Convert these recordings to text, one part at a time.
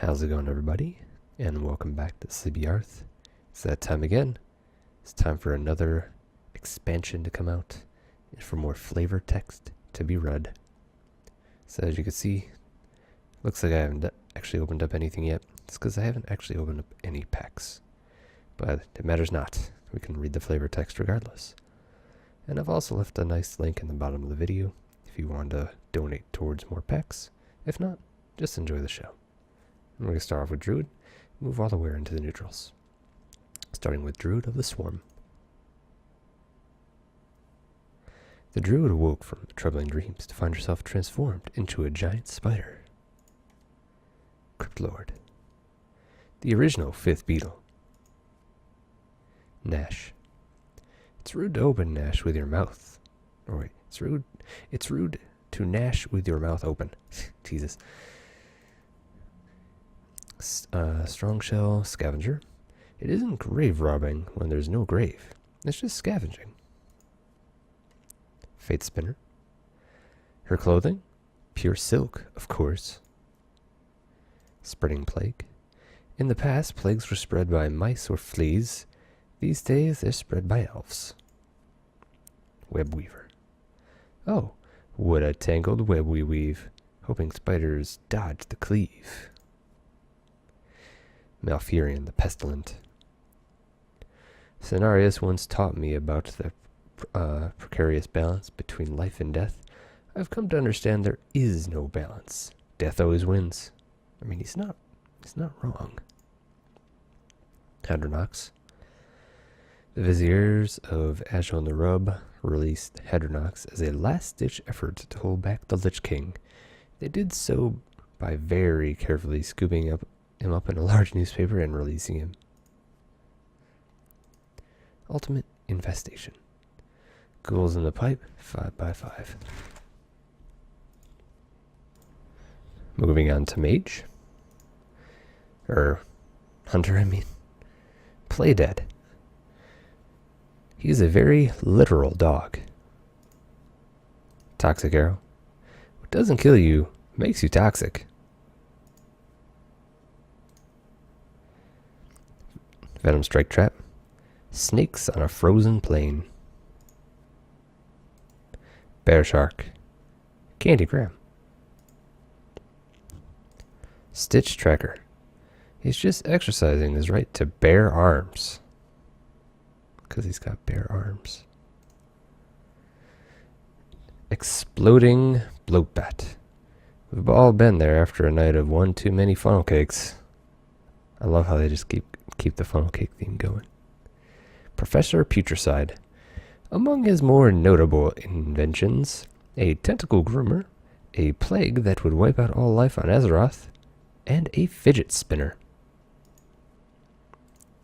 How's it going, everybody? And welcome back to Sleepy Earth. It's that time again. It's time for another expansion to come out and for more flavor text to be read. So as you can see, looks like I haven't actually opened up anything yet. It's because I haven't actually opened up any packs. But it matters not. We can read the flavor text regardless. And I've also left a nice link in the bottom of the video if you want to donate towards more packs. If not, just enjoy the show. We're going to start off with Druid, move all the way into the neutrals. Starting with Druid of the Swarm. The Druid awoke from troubling dreams to find herself transformed into a giant spider. Crypt Lord. The original 5th beetle. Gnash. It's rude to open Gnash with your mouth. Or wait, it's rude to gnash with your mouth open. Jesus. Strong Shell Scavenger. It isn't grave robbing when there's no grave. It's just scavenging. Fate Spinner. Her clothing? Pure silk, of course. Spreading Plague. In the past, plagues were spread by mice or fleas. These days, they're spread by elves. Web Weaver. Oh, what a tangled web we weave, hoping spiders dodge the cleave. Malfurion the Pestilent. Cenarius once taught me about the precarious balance between life and death. I've come to understand there is no balance. Death always wins. I mean, he's not wrong. Hadronox. The Viziers of Ashel and the Rub released Hadronox as a last-ditch effort to hold back the Lich King. They did so by very carefully scooping him up in a large newspaper and releasing him. Ultimate Infestation. Ghouls in the Pipe, 5x5. Moving on to Mage. Hunter, I mean. Play Dead. He's a very literal dog. Toxic Arrow. What doesn't kill you makes you toxic. Venom Strike Trap. Snakes on a frozen plain. Bear Shark. Candy Graham. Stitch Tracker. He's just exercising his right to bear arms. Because he's got bare arms. Exploding Bloatbat. We've all been there after a night of one too many funnel cakes. I love how they just keep the funnel cake theme going. Professor Putricide. Among his more notable inventions, a tentacle groomer, a plague that would wipe out all life on Azeroth, and a fidget spinner.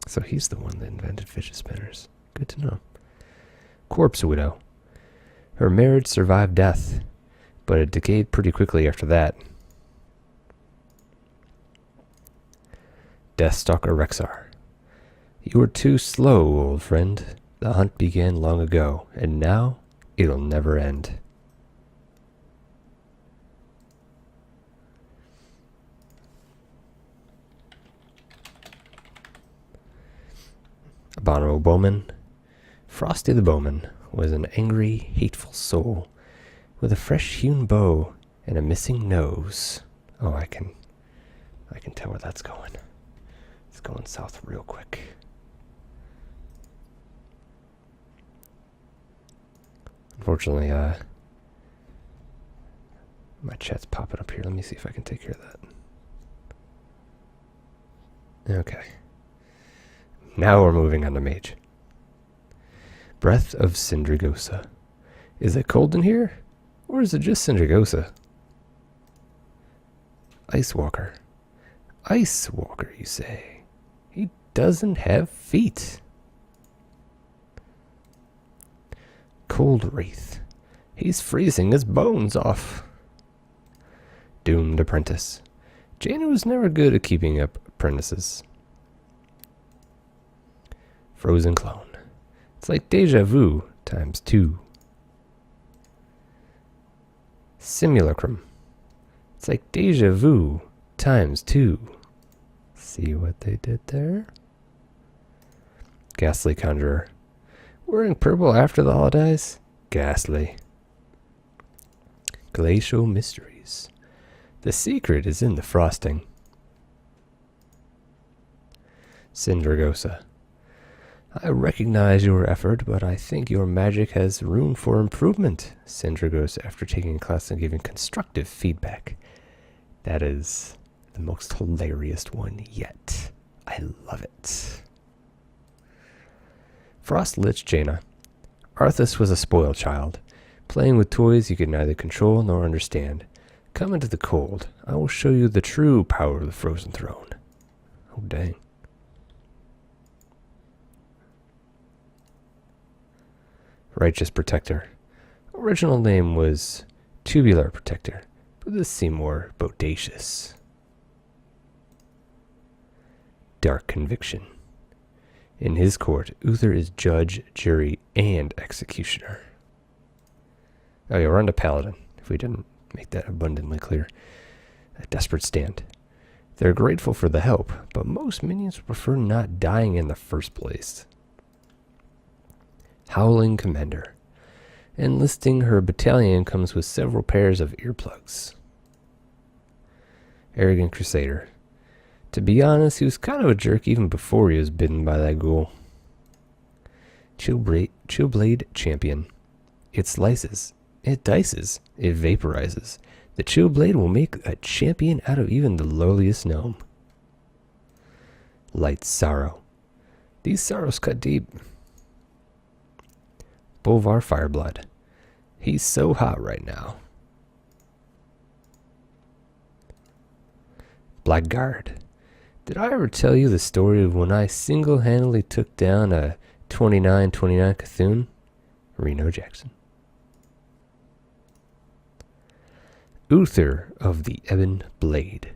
So he's the one that invented fidget spinners. Good to know. Corpse Widow. Her marriage survived death, but it decayed pretty quickly after that. Deathstalker Rexar. You were too slow, old friend. The hunt began long ago, and now it'll never end. Abominable Bowman. Frosty the Bowman was an angry, hateful soul with a fresh-hewn bow and a missing nose. Oh, I can tell where that's going. It's going south real quick. Unfortunately, my chat's popping up here. Let me see if I can take care of that. Okay. Now we're moving on to Mage. Breath of Syndragosa. Is it cold in here? Or is it just Syndragosa? Ice Walker. Ice Walker, you say? He doesn't have feet. Cold Wraith. He's freezing his bones off. Doomed Apprentice. Jaina was never good at keeping up apprentices. Frozen Clone. It's like Deja Vu times 2. Simulacrum. It's like Deja Vu times 2. See what they did there? Ghastly Conjurer. Wearing purple after the holidays? Ghastly. Glacial Mysteries. The secret is in the frosting. Syndragosa. I recognize your effort, but I think your magic has room for improvement. Syndragosa, after taking a class and giving constructive feedback. That is the most hilarious one yet. I love it. Frostlich Jaina. Arthas was a spoiled child, playing with toys you could neither control nor understand. Come into the cold. I will show you the true power of the Frozen Throne. Oh, dang. Righteous Protector. Original name was Tubular Protector, but this seemed more bodacious. Dark Conviction. In his court, Uther is judge, jury, and executioner. Oh yeah, we're on to Paladin, if we didn't make that abundantly clear. A desperate stand. They're grateful for the help, but most minions prefer not dying in the first place. Howling Commander. Enlisting her battalion comes with several pairs of earplugs. Arrogant Crusader. To be honest, he was kind of a jerk even before he was bitten by that ghoul. Chillblade Champion. It slices. It dices. It vaporizes. The Chillblade will make a champion out of even the lowliest gnome. Light Sorrow. These sorrows cut deep. Bolvar Fireblood. He's so hot right now. Blackguard. Did I ever tell you the story of when I single-handedly took down a 29-29 Cthulhu? Reno Jackson. Uther of the Ebon Blade.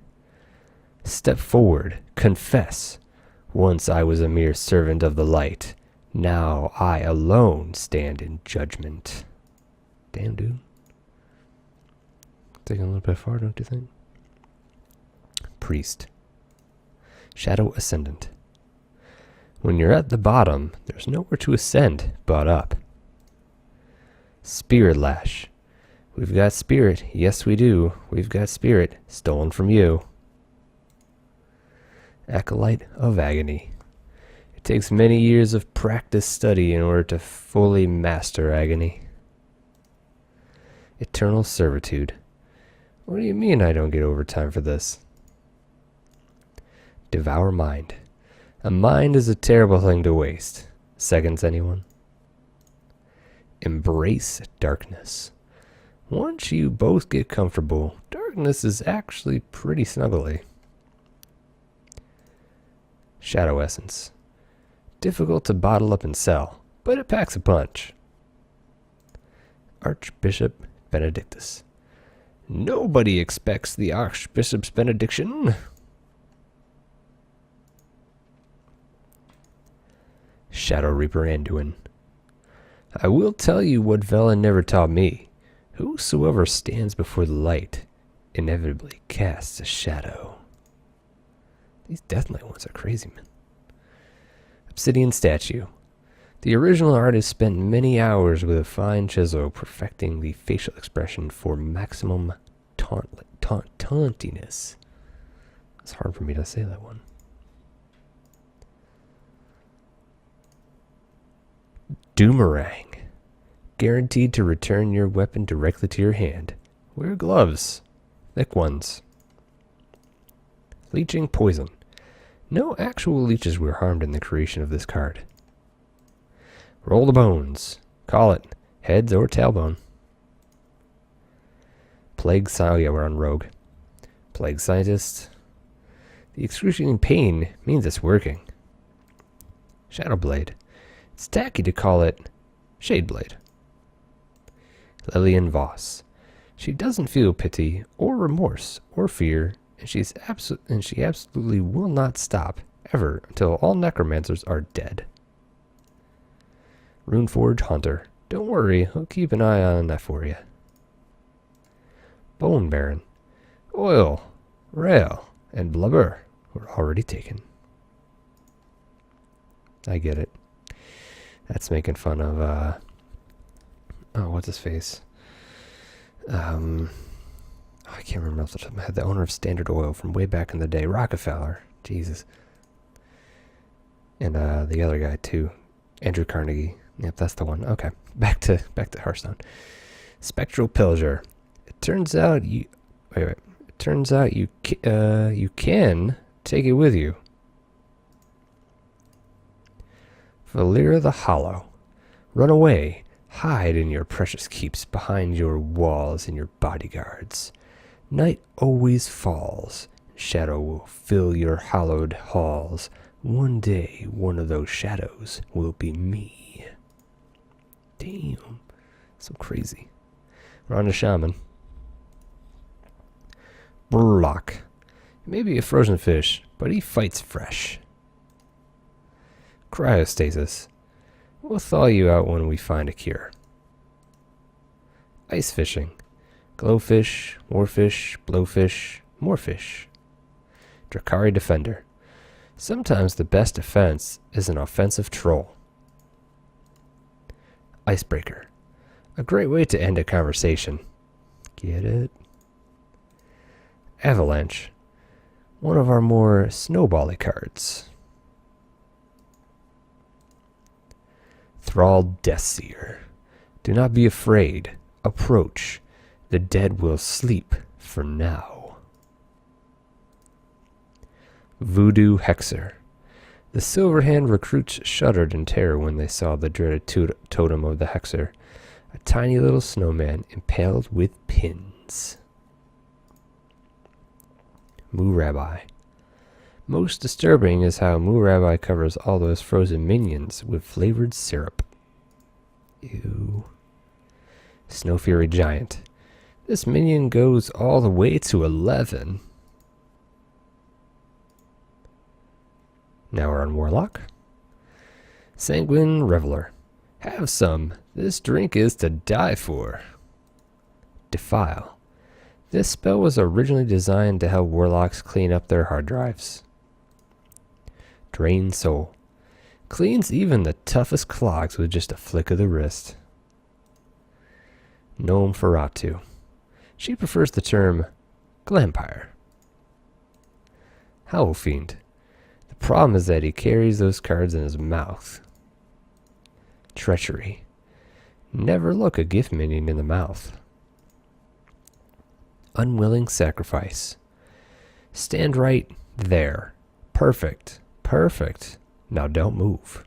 Step forward, confess. Once I was a mere servant of the light. Now I alone stand in judgment. Damn, dude. Taking a little bit far, don't you think? Priest. Shadow Ascendant. When you're at the bottom, there's nowhere to ascend but up. Spirit Lash. We've got spirit. Yes, we do. We've got spirit. Stolen from you. Acolyte of Agony. It takes many years of practice study in order to fully master agony. Eternal Servitude. What do you mean I don't get overtime for this? Devour Mind. A mind is a terrible thing to waste. Seconds, anyone? Embrace Darkness. Once you both get comfortable, darkness is actually pretty snuggly. Shadow Essence. Difficult to bottle up and sell, but it packs a punch. Archbishop Benedictus. Nobody expects the Archbishop's benediction. Shadow Reaper Anduin. I will tell you what Velen never taught me. Whosoever stands before the light inevitably casts a shadow. These Death Knight ones are crazy, man. Obsidian Statue. The original artist spent many hours with a fine chisel perfecting the facial expression for maximum tauntiness. It's hard for me to say that one. Doomerang. Guaranteed to return your weapon directly to your hand. Wear gloves. Thick ones. Leeching Poison. No actual leeches were harmed in the creation of this card. Roll the bones. Call it. Heads or tailbone. Plague Scientist. Yeah, we're on Rogue. Plague Scientist. The excruciating pain means it's working. Shadowblade. It's tacky to call it Shadeblade. Lillian Voss. She doesn't feel pity or remorse or fear, and she absolutely will not stop ever until all necromancers are dead. Runeforge Hunter. Don't worry, I'll keep an eye on that for you. Bone Baron. Oil, rail, and blubber. were already taken. I get it. That's making fun of, oh, what's his face? I can't remember off the top of my head. The owner of Standard Oil from way back in the day. Rockefeller. Jesus. And the other guy, too. Andrew Carnegie. Yep, that's the one. Okay. Back to Hearthstone. Spectral Pillager. It turns out you... Wait. It turns out you can take it with you. Valera the Hollow. Run away. Hide in your precious keeps behind your walls and your bodyguards. Night always falls. Shadow will fill your hallowed halls. One day, one of those shadows will be me. Damn. So crazy. We're on to Shaman. Burlock. He may be a frozen fish, but he fights fresh. Cryostasis. We'll thaw you out when we find a cure. Ice fishing. Glowfish, warfish, blowfish, more fish. Drakari Defender. Sometimes the best defense is an offensive troll. Icebreaker. A great way to end a conversation. Get it? Avalanche. One of our more snowbally cards. Thrall Deathseer. Do not be afraid. Approach. The dead will sleep for now. Voodoo Hexer. The Silverhand recruits shuddered in terror when they saw the dreaded totem of the Hexer, a tiny little snowman impaled with pins. Moo Rabbi. Most disturbing is how Moo Rabbi covers all those frozen minions with flavored syrup. Ew. Snow Fury Giant. This minion goes all the way to 11. Now we're on Warlock. Sanguine Reveler. Have some. This drink is to die for. Defile. This spell was originally designed to help Warlocks clean up their hard drives. Drain Soul. Cleans even the toughest clogs with just a flick of the wrist. Gnome Ferratu. She prefers the term Glampire. Howl Fiend. The problem is that he carries those cards in his mouth. Treachery. Never look a gift minion in the mouth. Unwilling Sacrifice. Stand right there. Perfect. Perfect. Now don't move.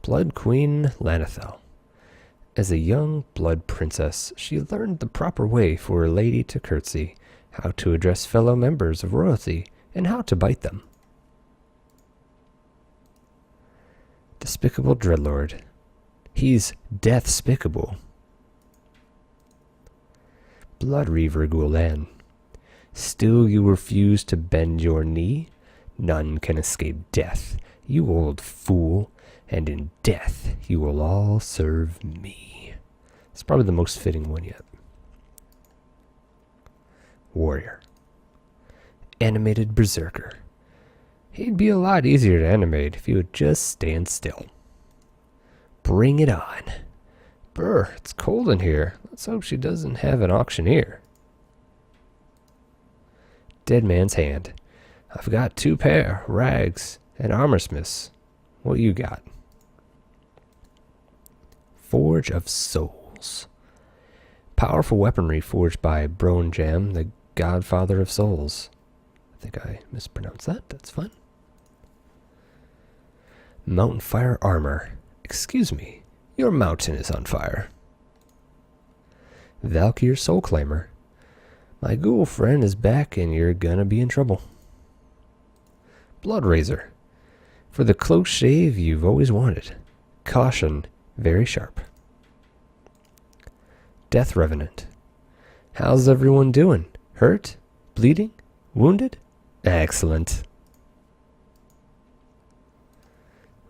Blood Queen Lanethel. As a young blood princess, she learned the proper way for a lady to curtsy, how to address fellow members of royalty, and how to bite them. Despicable Dreadlord. He's death-spicable. Blood Reaver Gulen. Still you refuse to bend your knee? None can escape death, you old fool, and in death you will all serve me. It's probably the most fitting one yet. Warrior. Animated Berserker. He'd be a lot easier to animate if he would just stand still. Bring it on. Brr, it's cold in here. Let's hope she doesn't have an auctioneer. Dead Man's Hand. I've got 2 pair, rags, and armorsmiths. What you got? Forge of Souls. Powerful weaponry forged by Brone Jam, the godfather of souls. I think I mispronounced that. That's fine. Mountain Fire Armor. Excuse me, your mountain is on fire. Valkyr Soulclaimer. My ghoul friend is back and you're gonna be in trouble. Blood Razor. For the close shave you've always wanted. Caution, very sharp. Death Revenant. How's everyone doing? Hurt? Bleeding? Wounded? Excellent.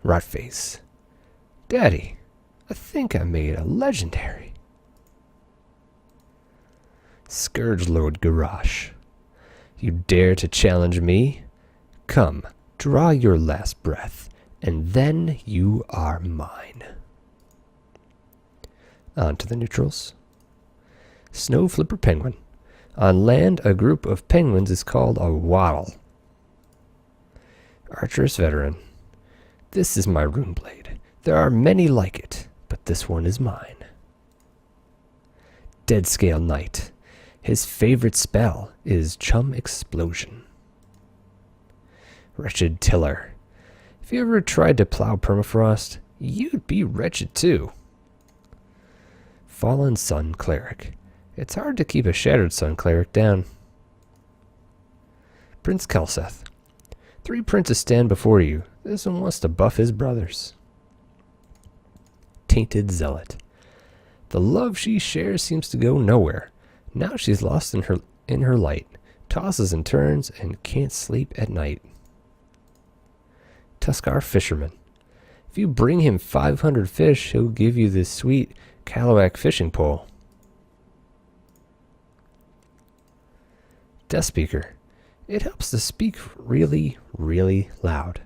Rotface. Daddy, I think I made a legendary. Scourge Lord Garrosh. You dare to challenge me? Come, draw your last breath, and then you are mine. On to the neutrals. Snow Flipper Penguin. On land, a group of penguins is called a waddle. Archerous Veteran. This is my rune blade. There are many like it, but this one is mine. Dead Scale Knight. His favorite spell is Chum Explosion. Wretched Tiller. If you ever tried to plow permafrost, you'd be wretched too. Fallen Sun Cleric. It's hard to keep a Shattered Sun Cleric down. Prince Kelseth. 3 princes stand before you. This one wants to buff his brothers. Tainted Zealot. The love she shares seems to go nowhere. Now she's lost in her light, tosses and turns, and can't sleep at night. Tuskar Fisherman. If you bring him 500 fish, he'll give you this sweet Kalawak fishing pole. Death Speaker. It helps to speak really, really loud.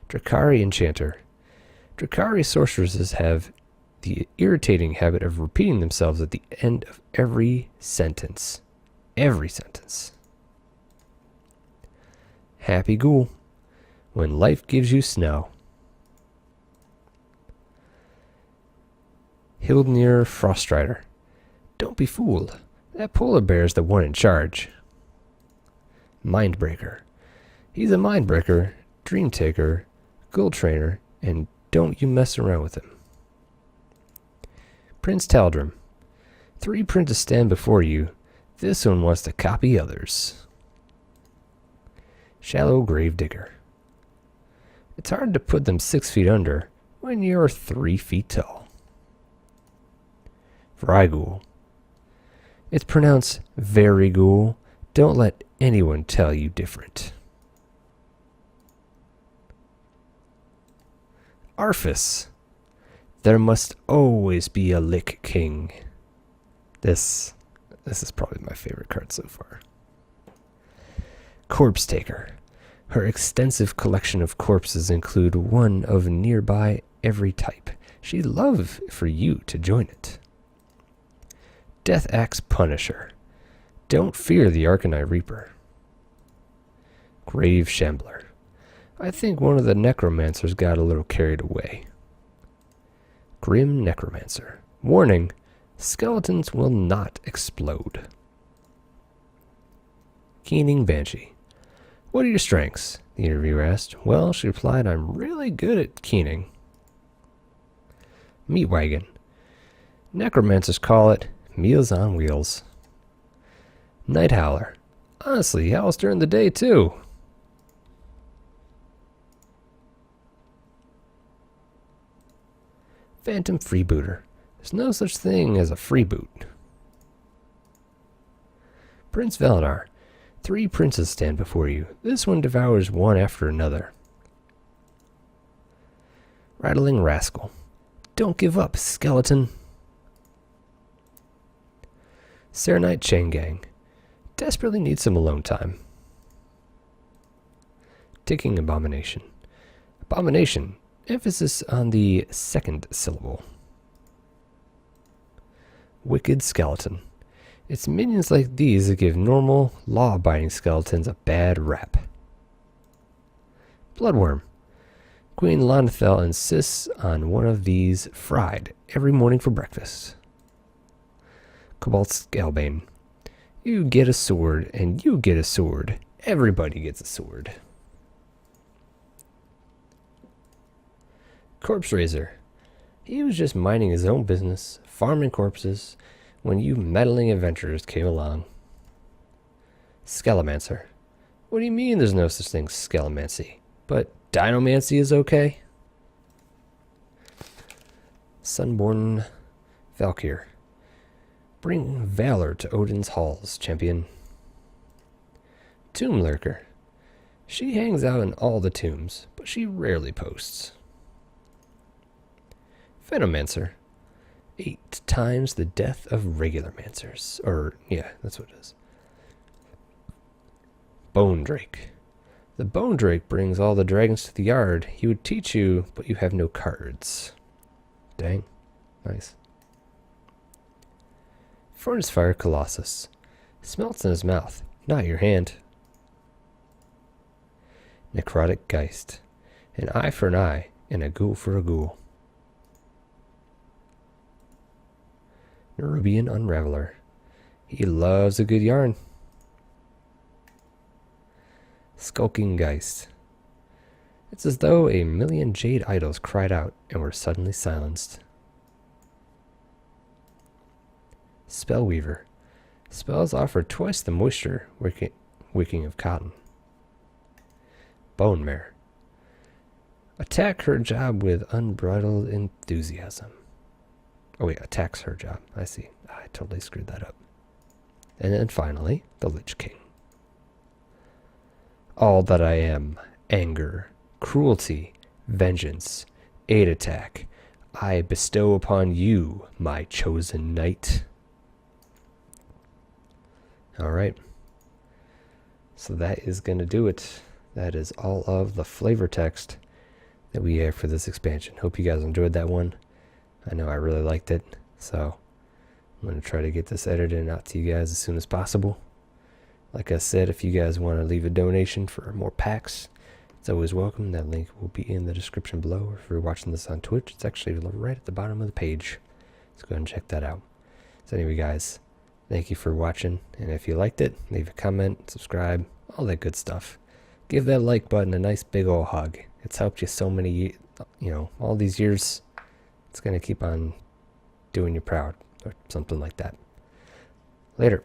Drakari Enchanter. Drakari sorceresses have the irritating habit of repeating themselves at the end of every sentence. Every sentence. Happy Ghoul. When life gives you snow. Hildnir Frostrider. Don't be fooled. That polar bear's the one in charge. Mindbreaker. He's a mindbreaker, dream taker, ghoul trainer, and don't you mess around with him. Prince Taldrum. 3 princes stand before you. This one wants to copy others. Shallow Gravedigger. It's hard to put them 6 feet under when you're 3 feet tall. Vryghoul. It's pronounced very ghoul. Don't let anyone tell you different. Arphis. There must always be a Lich King. This is probably my favorite card so far. Corpse Taker. Her extensive collection of corpses include one of nearby every type. She'd love for you to join it. Death Axe Punisher. Don't fear the Arcanine Reaper. Grave Shambler. I think one of the necromancers got a little carried away. Grim Necromancer. Warning, skeletons will not explode. Keening Banshee. What are your strengths? The interviewer asked. Well, she replied, I'm really good at keening. Meat Wagon. Necromancers call it Meals on Wheels. Night Howler. Honestly, he howls during the day too. Phantom Freebooter. There's no such thing as a freeboot. Prince Velenar. 3 princes stand before you. This one devours one after another. Rattling Rascal. Don't give up, skeleton. Serenite Chain Gang. Desperately need some alone time. Ticking Abomination. Abomination. Emphasis on the 2nd syllable. Wicked Skeleton. It's minions like these that give normal, law-abiding skeletons a bad rap. Bloodworm. Queen Lonithel insists on one of these fried every morning for breakfast. Cobalt Scalbane. You get a sword, and you get a sword. Everybody gets a sword. Corpse Raiser. He was just minding his own business, farming corpses, when you meddling adventurers came along. Skelemancer. What do you mean there's no such thing as skelemancy? But dinomancy is okay? Sunborn Valkyr. Bring valor to Odin's halls, champion. Tomb Lurker. She hangs out in all the tombs, but she rarely posts. Venomancer. 8 times the death of regular mancers. Or, yeah, that's what it is. Bone Drake. The Bone Drake brings all the dragons to the yard. He would teach you, but you have no cards. Dang. Nice. Furnace Fire Colossus. Smelts in his mouth, not your hand. Necrotic Geist. An eye for an eye, and a ghoul for a ghoul. Nerubian Unraveler. He loves a good yarn. Skulking Geist. It's as though a million jade idols cried out and were suddenly silenced. Spellweaver. Spells offer twice the moisture, wicking of cotton. Bone Mare. Attack her job with unbridled enthusiasm. Oh wait, attacks her job. I see. I totally screwed that up. And then finally, the Lich King. All that I am, anger, cruelty, vengeance, aid attack, I bestow upon you, my chosen knight. Alright. So that is going to do it. That is all of the flavor text that we have for this expansion. Hope you guys enjoyed that one. I know I really liked it, so I'm going to try to get this edited and out to you guys as soon as possible. Like I said, if you guys want to leave a donation for more packs, it's always welcome. That link will be in the description below. If you're watching this on Twitch, it's actually right at the bottom of the page. Let's go ahead and check that out. So anyway, guys, thank you for watching. And if you liked it, leave a comment, subscribe, all that good stuff. Give that like button a nice big ol' hug. It's helped you so many, all these years. It's going to keep on doing you proud or something like that. Later.